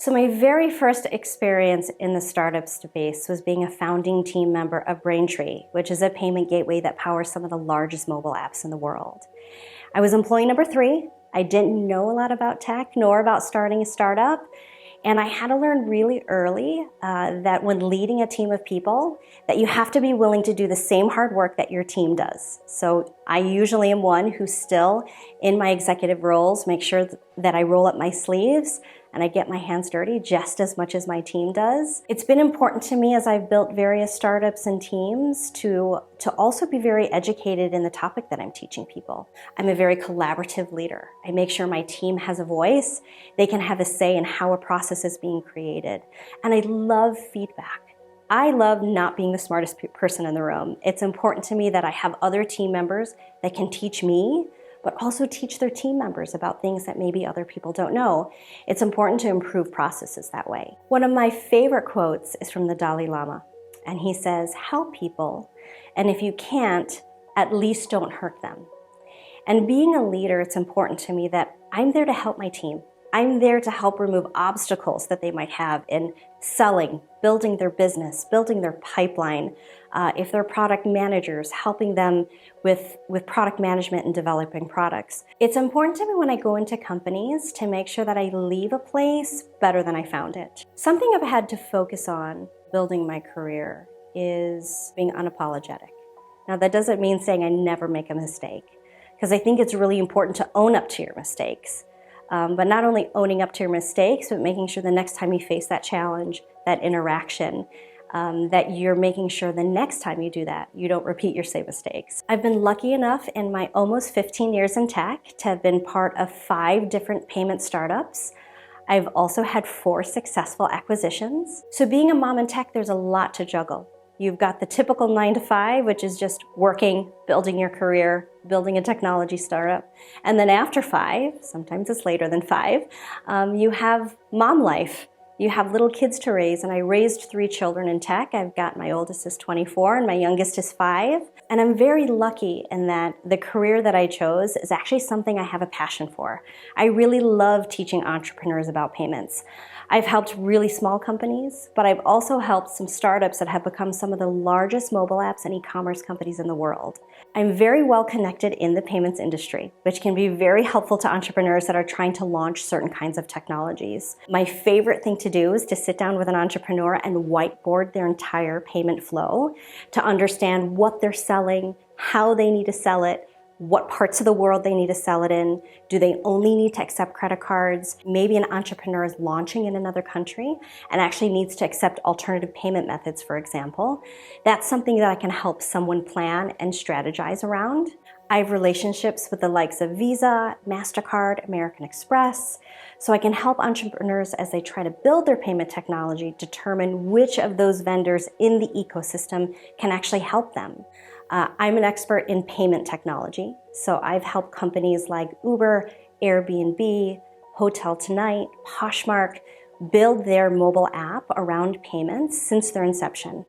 So my very first experience in the startup space was being a founding team member of Braintree, which is a payment gateway that powers some of the largest mobile apps in the world. I was employee number 3. I didn't know a lot about tech nor about starting a startup. And I had to learn really early that when leading a team of people, that you have to be willing to do the same hard work that your team does. So I usually am one who still, in my executive roles, make sure that I roll up my sleeves and I get my hands dirty just as much as my team does. It's been important to me as I've built various startups and teams to also be very educated in the topic that I'm teaching people. I'm a very collaborative leader. I make sure my team has a voice. They can have a say in how a process is being created. And I love feedback. I love not being the smartest person in the room. It's important to me that I have other team members that can teach me, but also teach their team members about things that maybe other people don't know. It's important to improve processes that way. One of my favorite quotes is from the Dalai Lama, and he says, "Help people, and if you can't, at least don't hurt them." And being a leader, it's important to me that I'm there to help my team. I'm there to help remove obstacles that they might have in selling, building their business, building their pipeline. If they're product managers, helping them with product management and developing products. It's important to me when I go into companies to make sure that I leave a place better than I found it. Something I've had to focus on building my career is being unapologetic. Now that doesn't mean saying I never make a mistake, because I think it's really important to own up to your mistakes. But not only owning up to your mistakes, but making sure the next time you face that challenge, that interaction, that you're making sure the next time you do that, you don't repeat your same mistakes. I've been lucky enough in my almost 15 years in tech to have been part of 5 different payment startups. I've also had 4 successful acquisitions. So being a mom in tech, there's a lot to juggle. You've got the typical 9 to 5, which is just working, building your career, building a technology startup. And then after 5, sometimes it's later than 5, you have mom life. You have little kids to raise, and I raised 3 children in tech. I've got my oldest is 24 and my youngest is 5. And I'm very lucky in that the career that I chose is actually something I have a passion for. I really love teaching entrepreneurs about payments. I've helped really small companies, but I've also helped some startups that have become some of the largest mobile apps and e-commerce companies in the world. I'm very well connected in the payments industry, which can be very helpful to entrepreneurs that are trying to launch certain kinds of technologies. My favorite thing to do is to sit down with an entrepreneur and whiteboard their entire payment flow to understand what they're selling, how they need to sell it, what parts of the world they need to sell it in. Do they only need to accept credit cards? Maybe an entrepreneur is launching in another country and actually needs to accept alternative payment methods, for example. That's something that I can help someone plan and strategize around. I have relationships with the likes of Visa, MasterCard, American Express, so I can help entrepreneurs as they try to build their payment technology determine which of those vendors in the ecosystem can actually help them. I'm an expert in payment technology, so I've helped companies like Uber, Airbnb, Hotel Tonight, Poshmark build their mobile app around payments since their inception.